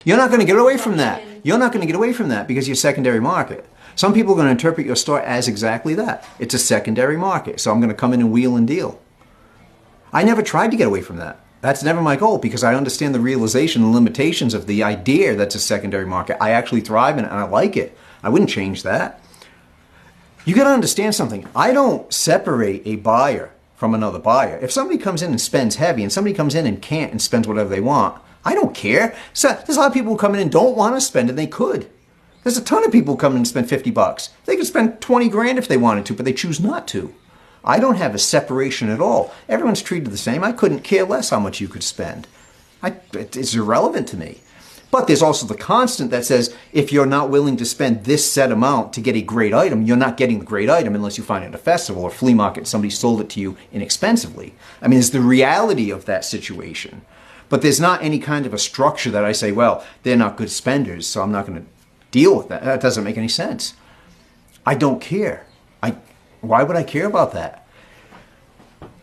You're not going to get away from that. You're not going to get away from that because you're secondary market. Some people are going to interpret your store as exactly that. It's a secondary market, so I'm going to come in and wheel and deal. I never tried to get away from that. That's never my goal because I understand the realization and limitations of the idea that's a secondary market. I actually thrive in it and I like it. I wouldn't change that. You got to understand something. I don't separate a buyer from another buyer. If somebody comes in and spends heavy and somebody comes in and can't and spends whatever they want, I don't care. So, there's a lot of people who come in and don't want to spend and they could. There's a ton of people who come in and spend 50 bucks. They could spend 20 grand if they wanted to, but they choose not to. I don't have a separation at all. Everyone's treated the same. I couldn't care less how much you could spend. It's irrelevant to me. But there's also the constant that says if you're not willing to spend this set amount to get a great item, you're not getting the great item unless you find it at a festival or flea market and somebody sold it to you inexpensively. I mean, it's the reality of that situation. But there's not any kind of a structure that I say, well, they're not good spenders, so I'm not going to deal with that. That doesn't make any sense. I don't care. Why would I care about that?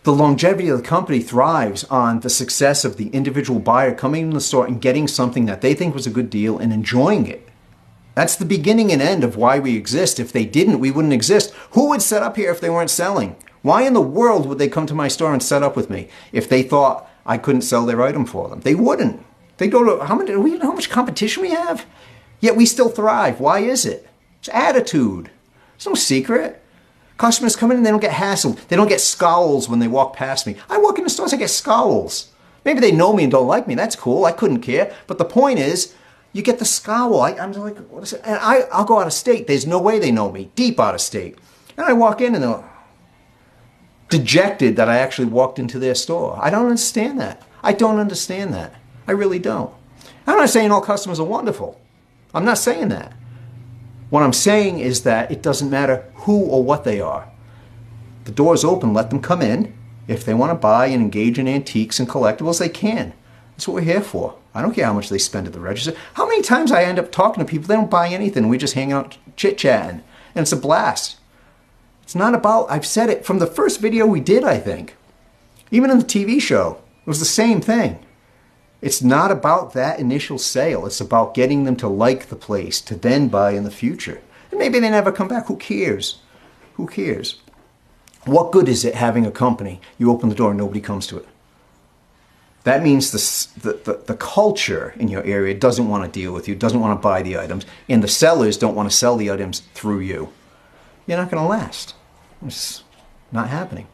The longevity of the company thrives on the success of the individual buyer coming in the store and getting something that they think was a good deal and enjoying it. That's the beginning and end of why we exist. If they didn't, we wouldn't exist. Who would set up here if they weren't selling? Why in the world would they come to my store and set up with me if they thought I couldn't sell their item for them? They wouldn't. They go to, how much competition we have? Yet we still thrive. Why is it? It's attitude. It's no secret. Customers come in and they don't get hassled. They don't get scowls when they walk past me. I walk in the stores, I get scowls. Maybe they know me and don't like me. That's cool. I couldn't care. But the point is, you get the scowl. I'm like, what is it? And I'll go out of state. There's no way they know me. Deep out of state. And I walk in and they're dejected that I actually walked into their store. I don't understand that. I don't understand that. I really don't. I'm not saying all customers are wonderful. I'm not saying that. What I'm saying is that it doesn't matter who or what they are. The door's open, let them come in. If they want to buy and engage in antiques and collectibles, they can. That's what we're here for. I don't care how much they spend at the register. How many times I end up talking to people, they don't buy anything. We just hang out chit-chatting. And it's a blast. It's not about, I've said it from the first video we did, I think. Even in the TV show, it was the same thing. It's not about that initial sale. It's about getting them to like the place, to then buy in the future. And maybe they never come back. Who cares? Who cares? What good is it having a company? You open the door and nobody comes to it. That means the culture in your area doesn't want to deal with you, doesn't want to buy the items, and the sellers don't want to sell the items through you. You're not going to last. It's not happening.